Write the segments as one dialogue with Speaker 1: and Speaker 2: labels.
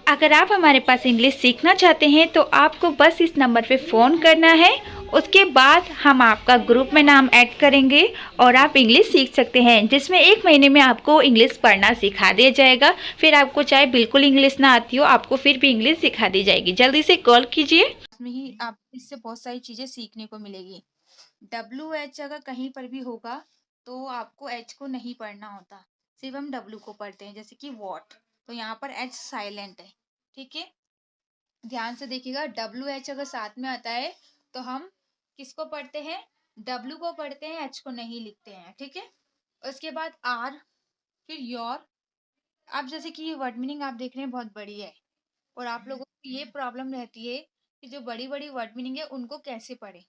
Speaker 1: अगर आप हमारे पास इंग्लिश सीखना चाहते हैं तो आपको बस इस नंबर पे फ़ोन करना है। उसके बाद हम आपका ग्रुप में नाम ऐड करेंगे और आप इंग्लिश सीख सकते हैं, जिसमें 1 महीने में आपको इंग्लिश पढ़ना सिखा दिया जाएगा। फिर आपको चाहे बिल्कुल इंग्लिश ना आती हो, आपको फिर भी इंग्लिश सिखा दी जाएगी। जल्दी से कॉल कीजिए।
Speaker 2: में ही आप इससे बहुत सारी चीजें सीखने को मिलेगी। WH अगर कहीं पर भी होगा तो आपको H को नहीं पढ़ना होता, सिर्फ हम W को पढ़ते हैं, जैसे कि वॉट। तो यहाँ पर H साइलेंट है, ठीक है। ध्यान से देखिएगा, WH अगर साथ में आता है तो हम किसको पढ़ते हैं? W को पढ़ते हैं, H को नहीं लिखते हैं, ठीक है। उसके बाद R, फिर योर। आप जैसे कि ये वर्ड मीनिंग आप देख रहे हैं बहुत बड़ी है, और आप लोगों को ये प्रॉब्लम रहती है कि जो बड़ी बड़ी वर्ड मीनिंग है उनको कैसे पढ़े।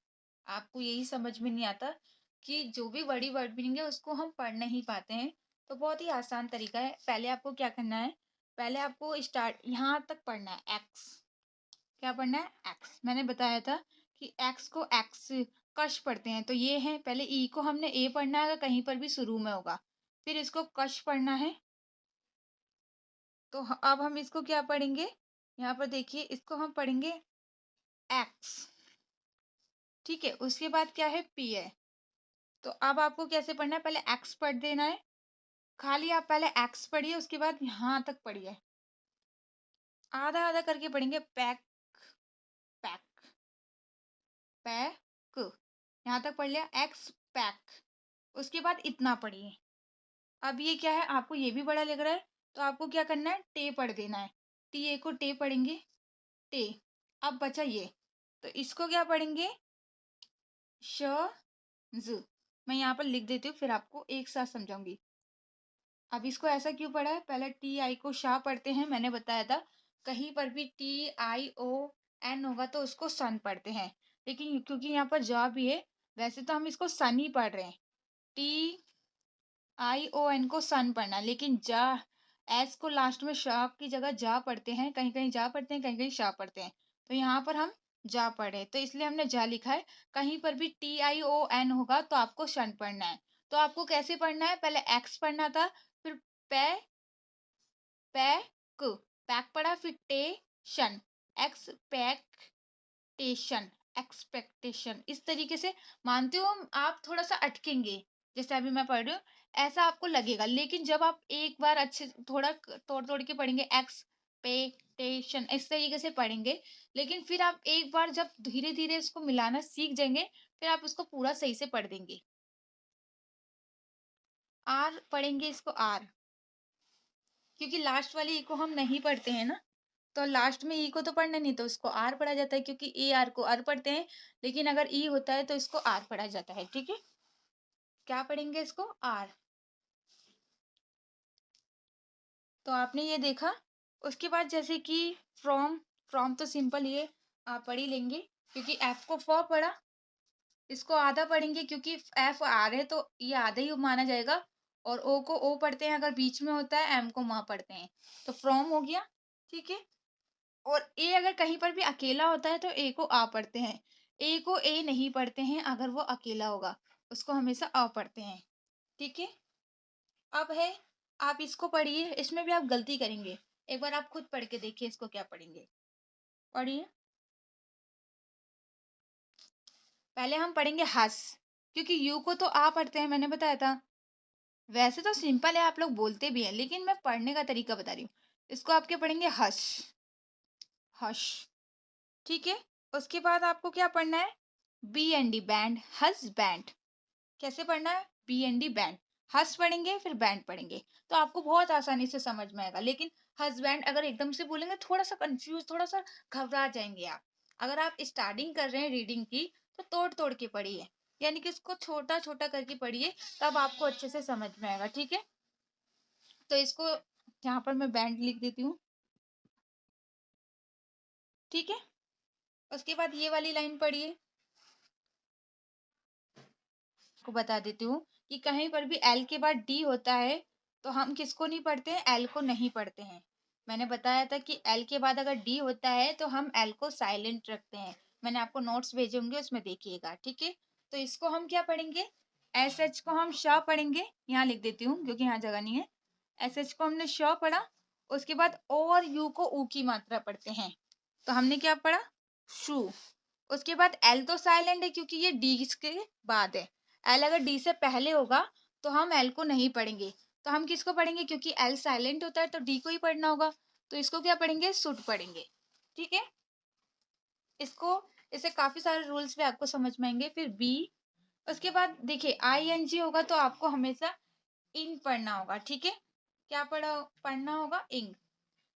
Speaker 2: आपको यही समझ में नहीं आता कि जो भी बड़ी वर्ड मीनिंग है उसको हम पढ़ नहीं पाते हैं। तो बहुत ही आसान तरीका है। पहले आपको क्या करना है, पहले आपको स्टार्ट यहाँ तक पढ़ना है। एक्स, क्या पढ़ना है? एक्स। मैंने बताया था कि एक्स को एक्स कश पढ़ते हैं, तो ये है। पहले ई को हमने ए पढ़ना है, अगर कहीं पर भी शुरू में होगा। फिर इसको कश पढ़ना है। तो अब हम इसको क्या पढ़ेंगे? यहाँ पर देखिए, इसको हम पढ़ेंगे एक्स, ठीक है। उसके बाद क्या है? पी है। तो अब आपको कैसे पढ़ना है? पहले एक्स पढ़ देना है। खाली आप पहले एक्स पढ़िए, उसके बाद यहाँ तक पढ़िए, आधा आधा करके पढ़ेंगे। पैक, पैक, पैक, यहाँ तक पढ़ लिया। X pack. उसके बाद इतना पढ़िए। अब ये क्या है? आपको ये भी बड़ा लग रहा है, तो आपको क्या करना है? टे पढ़ देना है। टी ए को टे पढ़ेंगे, टे। अब बचा ये, तो इसको क्या पढ़ेंगे? श ज। मैं यहाँ पर लिख देती हूँ, फिर आपको एक साथ समझाऊंगी। अब इसको ऐसा क्यों पढ़ा है? पहले टी आई को शाह पढ़ते हैं, मैंने बताया था। कहीं पर भी TION होगा तो उसको सन पढ़ते हैं, लेकिन क्योंकि यहाँ पर जा भी है, वैसे तो हम इसको सन ही पढ़ रहे हैं। TION को सन पढ़ना, लेकिन जा एस को लास्ट में शाह की जगह जा पढ़ते हैं। कहीं कहीं जा पढ़ते हैं, कहीं कहीं शाह पढ़ते हैं। तो यहाँ पर हम जा पढ़े, तो इसलिए हमने जा लिखा है। कहीं पर भी TION होगा तो आपको शन पढ़ना है। तो आपको कैसे पढ़ना है? पहले एक्स पढ़ना था, फिर पै, पैक, पैक पढ़ा, फिर टेशन, एक्सपेक्टेशन, एक्सपेक्टेशन। इस तरीके से मानती हूँ आप थोड़ा सा अटकेंगे, जैसे अभी मैं पढ़ रही हूँ ऐसा आपको लगेगा, लेकिन जब आप एक बार अच्छे थोड़ा तोड़ तोड़ के पढ़ेंगे, एक्सपेक्टेशन इस तरीके से पढ़ेंगे, लेकिन फिर आप एक बार जब धीरे धीरे इसको मिलाना सीख जाएंगे, फिर आप इसको पूरा सही से पढ़ देंगे। आर पढ़ेंगे, इसको आर, क्योंकि लास्ट वाली ई को हम नहीं पढ़ते हैं ना, तो लास्ट में ई को तो पढ़ना नहीं, तो इसको आर पढ़ा जाता है, क्योंकि ए आर को आर पढ़ते हैं। लेकिन अगर ई होता है तो इसको आर पढ़ा जाता है, ठीक है। क्या पढ़ेंगे? इसको आर। तो आपने ये देखा। उसके बाद जैसे कि फ्रॉम, फ्रॉम तो सिंपल ये आप पढ़ ही लेंगे, क्योंकि एफ को फॉर पढ़ा, इसको आधा पढ़ेंगे, क्योंकि एफ आर है तो ये आधा ही माना जाएगा। और ओ को ओ पढ़ते हैं अगर बीच में होता है, एम को माँ पढ़ते हैं। तो फ्रॉम हो गया, ठीक है। और ए अगर कहीं पर भी अकेला होता है तो ए को आ पढ़ते हैं। ए को ए नहीं पढ़ते हैं अगर वो अकेला होगा, उसको हमेशा आ पढ़ते हैं, ठीक है। अब है, आप इसको पढ़िए, इसमें भी आप गलती करेंगे। एक बार आप खुद पढ़ के देखिए इसको क्या पढ़ेंगे। पढ़िए। पहले हम पढ़ेंगे हस, क्योंकि यू को तो आ पढ़ते हैं, मैंने बताया था। वैसे तो सिंपल है, आप लोग बोलते भी हैं, लेकिन मैं पढ़ने का तरीका बता रही हूँ। इसको आपके पढ़ेंगे हश, हश, ठीक है। उसके बाद आपको क्या पढ़ना है? BND, band, husband. कैसे पढ़ना है? BND, band. हस पढ़ेंगे, फिर बैंड पढ़ेंगे, तो आपको बहुत आसानी से समझ में आएगा। लेकिन हस्बैंड अगर एकदम से बोलेंगे, थोड़ा सा कंफ्यूज, थोड़ा सा घबरा जाएंगे आप। अगर आप स्टार्टिंग कर रहे हैं रीडिंग की, तो तोड़ तोड़ के पढ़िए, यानी कि उसको छोटा छोटा करके पढ़िए, तब आपको अच्छे से समझ में आएगा, ठीक है। तो इसको यहाँ पर मैं बैंड लिख देती हूँ, ठीक है। उसके बाद ये वाली लाइन पढ़िए। को बता देती हूँ कि कहीं पर भी एल के बाद डी होता है तो हम किसको नहीं पढ़ते हैं? एल को नहीं पढ़ते हैं। मैंने बताया था कि एल के बाद अगर डी होता है तो हम एल को साइलेंट रखते हैं। मैंने आपको नोट्स भेजे होंगे, उसमें देखिएगा, ठीक है। तो इसको हम क्या पढ़ेंगे? एस एच को हम शाह पढ़ेंगे, यहाँ लिख देती हूँ क्योंकि यहाँ जगह नहीं है। एस एच को हमने शाह पढ़ा, उसके बाद ओ और यू को ऊ की मात्रा पढ़ते हैं, तो हमने क्या पढ़ा, शू। उसके बाद एल तो साइलेंट है क्योंकि ये डी के बाद है। एल अगर डी से पहले होगा तो हम एल को नहीं पढ़ेंगे, तो हम किसको पढ़ेंगे, क्योंकि एल साइलेंट होता है तो डी को ही पढ़ना होगा, तो इसको क्या पढ़ेंगे, शुड पढ़ेंगे। ठीक है, इसको, इससे काफी सारे रूल्स भी आपको समझ में आएंगे। फिर बी, उसके बाद देखिए आई एन जी होगा तो आपको हमेशा इंग पढ़ना होगा। ठीक है, क्या पढ़ना होगा, इंग।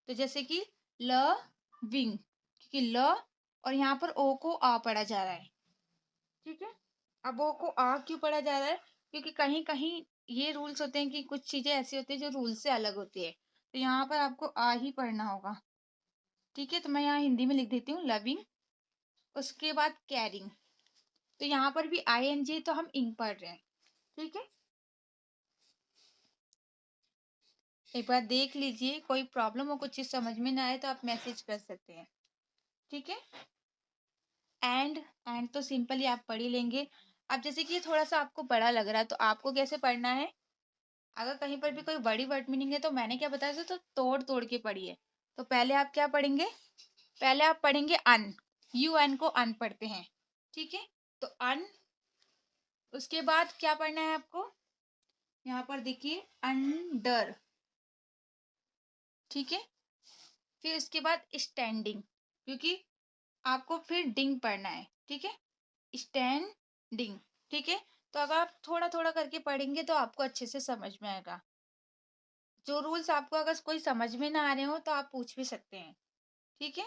Speaker 2: तो जैसे कि ल विंग, क्योंकि ल और यहाँ पर ओ को आ पढ़ा जा रहा है। ठीक है, अब ओ को आ क्यों पढ़ा जा रहा है, क्योंकि कहीं कहीं ये रूल्स होते हैं कि कुछ चीजें ऐसी होती है जो रूल से अलग होती है, तो यहाँ पर आपको आ ही पढ़ना होगा। ठीक है, तो मैं यहाँ हिंदी में लिख देती हूँ, लविंग। उसके बाद कैरिंग, तो यहाँ पर भी आई एन जी तो हम इंग पढ़ रहे हैं। ठीक है, एक बार देख लीजिए, कोई प्रॉब्लम हो, कुछ चीज समझ में ना आए तो आप मैसेज कर सकते हैं। ठीक है, एंड तो सिंपली आप पढ़ ही लेंगे। अब जैसे कि ये थोड़ा सा आपको बड़ा लग रहा है तो आपको कैसे पढ़ना है, अगर कहीं पर भी कोई बड़ी वर्ड मीनिंग है तो मैंने क्या बताया था, तो तोड़ तोड़ के पढ़िए। तो पहले आप क्या पढ़ेंगे, पहले आप पढ़ेंगे अन, यू एन को अन पढ़ते हैं। ठीक है, तो अन, उसके बाद क्या पढ़ना है आपको, यहाँ पर देखिए अंडर। ठीक है, फिर उसके बाद स्टैंडिंग, क्योंकि आपको फिर डिंग पढ़ना है। ठीक है, स्टैंडिंग। ठीक है, तो अगर आप थोड़ा थोड़ा करके पढ़ेंगे तो आपको अच्छे से समझ में आएगा। जो रूल्स आपको अगर कोई समझ में ना आ रहे हो तो आप पूछ भी सकते हैं। ठीक है,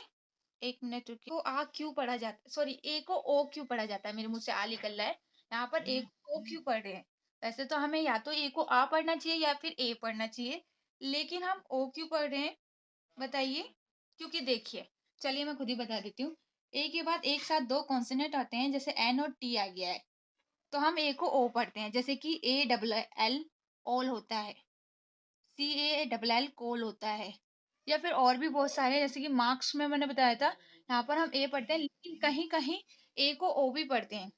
Speaker 2: एक मिनट रुकिए, को आ क्यों पढ़ा जाता, सॉरी ए को ओ क्यों पढ़ा जाता है, मेरे मुंह से आ निकल रहा है, यहाँ पर ए को ओ क्यों पढ़ रहे हैं। वैसे तो हमें या तो ए को आ पढ़ना चाहिए या फिर ए पढ़ना चाहिए, लेकिन हम ओ क्यों पढ़ रहे हैं बताइए, क्योंकि देखिए, चलिए मैं खुद ही बता देती हूँ। ए के बाद एक साथ दो कॉन्सोनेंट आते हैं, जैसे एन और टी आ गया है, तो हम ए को ओ पढ़ते हैं, जैसे कि ए डबल एल ऑल होता है, सी ए डबल एल कोल होता है, या फिर और भी बहुत सारे, जैसे कि मार्क्स में मैंने बताया था, यहाँ पर हम ए पढ़ते हैं, लेकिन कहीं कहीं ए को ओ भी पढ़ते हैं।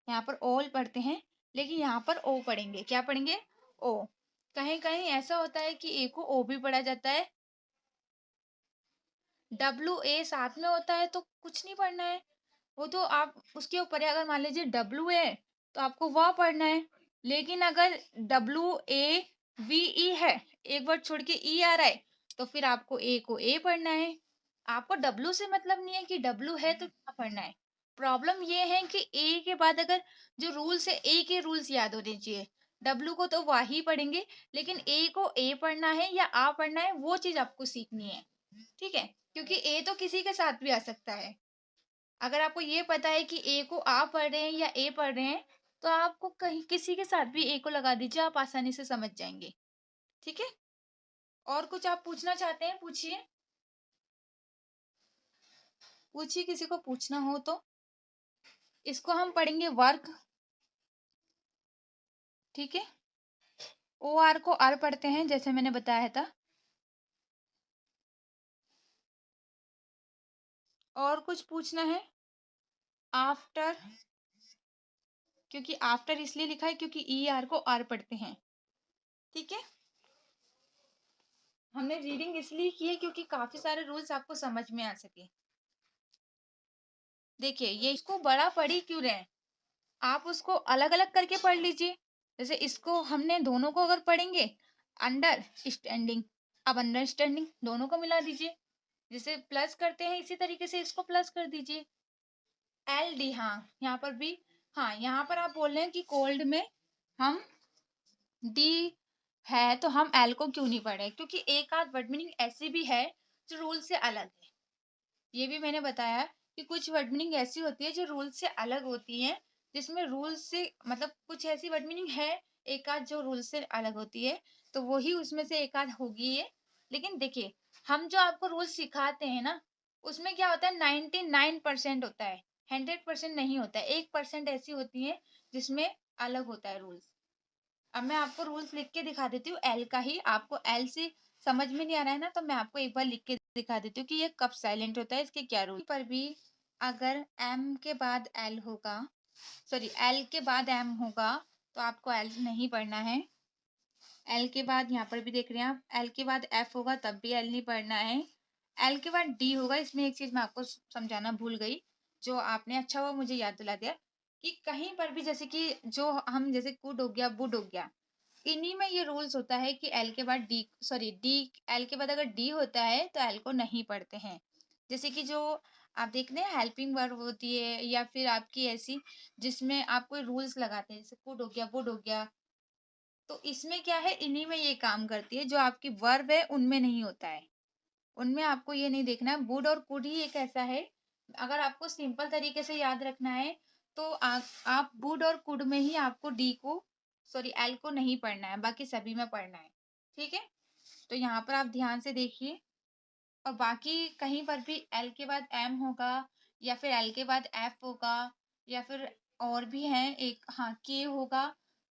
Speaker 2: यहाँ पर ऑल पढ़ते हैं, लेकिन यहाँ पर ओ पढ़ेंगे, क्या पढ़ेंगे, ओ। कहीं कहीं ऐसा होता है कि ए को ओ भी पढ़ा जाता है, डब्ल्यू ए साथ में होता है तो कुछ नहीं पढ़ना है, वो तो आप उसके ऊपर है। अगर मान लीजिए डब्ल्यू है तो आपको वह पढ़ना है, लेकिन अगर डब्ल्यू ए वी ई है, एक वर्ड छोड़ के ई आ रहा है, तो फिर आपको ए को ए पढ़ना है। आपको डब्ल्यू से मतलब नहीं है कि डब्ल्यू है तो क्या पढ़ना है। प्रॉब्लम ये है कि ए के बाद अगर जो रूल्स है, ए के रूल्स याद होने चाहिए, डब्ल्यू को तो वही पढ़ेंगे, लेकिन ए को ए पढ़ना है या आ पढ़ना है वो चीज आपको सीखनी है। ठीक है, क्योंकि ए तो किसी के साथ भी आ सकता है। अगर आपको ये पता है कि ए को आ पढ़ रहे हैं या ए पढ़ रहे हैं, तो आपको कहीं किसी के साथ भी ए को लगा दीजिए, आप आसानी से समझ जाएंगे। ठीक है, और कुछ आप पूछना चाहते हैं, पूछिए, पूछिए, किसी को पूछना हो तो। इसको हम पढ़ेंगे वर्क। ठीक है, ओ आर को आर पढ़ते हैं, जैसे मैंने बताया था। और कुछ पूछना है, आफ्टर, क्योंकि आफ्टर इसलिए लिखा है क्योंकि ई आर को आर पढ़ते हैं। ठीक है, हमने रीडिंग इसलिए की है क्योंकि काफी सारे रूल्स आपको समझ में आ सके। देखिए, ये इसको बड़ा पढ़ी क्यों रहे हैं, आप उसको अलग अलग करके पढ़ लीजिए। जैसे इसको हमने दोनों को अगर पढ़ेंगे, अंडर स्टैंडिंग, अब अंडरस्टैंडिंग दोनों को मिला दीजिए, जैसे प्लस करते हैं इसी तरीके से इसको प्लस कर दीजिए। एल डी, हाँ यहाँ पर भी, हाँ यहाँ पर आप बोल रहे हैं कि कोल्ड में हम डी है तो हम एल को क्यों नहीं पढ़े, क्योंकि एक आध वर्ड मीनिंग ऐसी भी है जो रूल से अलग है। ये भी मैंने बताया कि कुछ वर्ड मीनिंग ऐसी होती है जो रूल से अलग होती है, जिसमें रूल से मतलब कुछ ऐसी वर्ड मीनिंग है एक आध जो रूल से अलग होती है, तो वही उसमें से एक आध होगी ये। लेकिन देखिए, हम जो आपको रूल सिखाते हैं ना, उसमें क्या होता है, 99% होता है, 100% नहीं होता है, 1% ऐसी होती है जिसमें अलग होता है रूल्स। अब मैं आपको रूल्स लिख के दिखा देती हूँ, एल का ही, आपको एल से समझ में नहीं आ रहा है ना, तो मैं आपको एक बार लिख के दिखा देती हूँ कि ये कब साइलेंट होता है, इसके क्या रूल। पर भी अगर एम के बाद एल होगा, सॉरी एल के बाद एम होगा, तो आपको एल नहीं पढ़ना है। एल के बाद यहाँ पर भी देख रहे हैं आप, एल के बाद एफ होगा तब भी एल नहीं पढ़ना है। एल के बाद डी होगा। इसमें एक चीज मैं आपको समझाना भूल गई, जो आपने अच्छा हुआ मुझे याद दिला दिया, कि कहीं पर भी जैसे कि जो हम जैसे कुड हो गया, वुड हो गया, इन्हीं में ये रूल्स होता है कि एल के बाद डी, सॉरी डी, एल के बाद अगर डी होता है तो एल को नहीं पढ़ते हैं। जैसे कि जो आप देखते हैं हेल्पिंग वर्ब होती है, या फिर आपकी ऐसी जिसमें आप कोई रूल्स लगाते हैं, जैसे कुड हो गया, वुड हो गया, तो इसमें क्या है, इन्हीं में ये काम करती है। जो आपकी वर्ब है उनमें नहीं होता है, उनमें आपको ये नहीं देखना है। वुड और कुड ही एक ऐसा है, अगर आपको सिंपल तरीके से याद रखना है तो आप वुड और कुड में ही आपको डी को, सॉरी एल को नहीं पढ़ना है, बाकी सभी में पढ़ना है। ठीक है, तो यहाँ पर आप ध्यान से देखिए। और बाकी कहीं पर भी एल के बाद एम होगा, या फिर एल के बाद एफ होगा, या फिर और भी हैं एक, हाँ के होगा,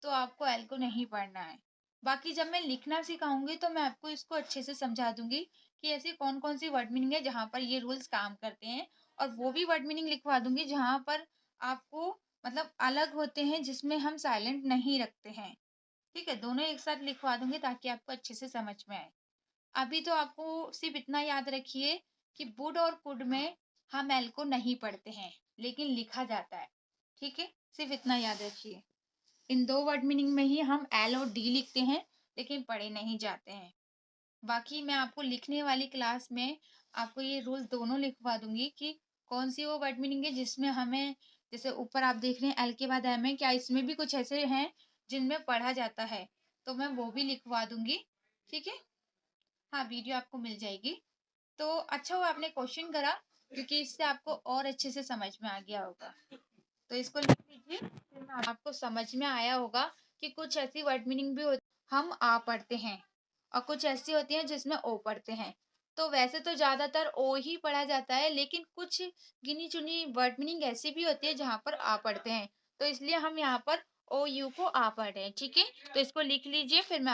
Speaker 2: तो आपको एल को नहीं पढ़ना है। बाकी जब मैं लिखना सिखाऊंगी तो मैं आपको इसको अच्छे से समझा दूंगी कि ऐसी कौन कौन सी वर्ड मीनिंग है जहाँ पर ये रूल्स काम करते हैं, और वो भी वर्ड मीनिंग लिखवा दूंगी जहाँ पर आपको मतलब अलग होते हैं, जिसमें हम साइलेंट नहीं रखते हैं। ठीक है, दोनों एक साथ लिखवा दूंगी ताकि आपको अच्छे से समझ में आए। अभी तो आपको सिर्फ इतना याद रखिए कि वुड और कुड में हम एल को नहीं पढ़ते हैं, लेकिन लिखा जाता है। ठीक है, सिर्फ इतना याद रखिए। इन दो वर्ड मीनिंग में ही हम एल और डी लिखते हैं, लेकिन पढ़े नहीं जाते हैं। बाकी मैं आपको लिखने वाली क्लास में आपको ये रूल्स दोनों लिखवा दूंगी कि कौन सी वो वर्ड मीनिंग है जिसमें हमें, जैसे ऊपर आप देख रहे हैं एल के बाद एम है, क्या इसमें भी कुछ ऐसे हैं जिनमें पढ़ा जाता है, तो मैं वो भी लिखवा दूंगी। ठीक है, हाँ वीडियो आपको मिल जाएगी। तो अच्छा हुआ आपने क्वेश्चन करा, क्योंकि इससे आपको और अच्छे से समझ में आ गया होगा। तो इसको लिख लीजिए, फिर मैं आपको समझ में आया होगा कि कुछ ऐसी वर्ड मीनिंग भी होती हम आ पढ़ते हैं, और कुछ ऐसी होती हैं जिसमें ओ पढ़ते हैं। तो वैसे तो ज्यादातर ओ ही पढ़ा जाता है, लेकिन कुछ गिनी चुनी वर्ड मीनिंग ऐसी भी होती है जहाँ पर आ पढ़ते हैं, तो इसलिए हम यहाँ पर ओ यू को आ पढ़ रहे हैं। ठीक है, तो इसको लिख लीजिए, फिर मैं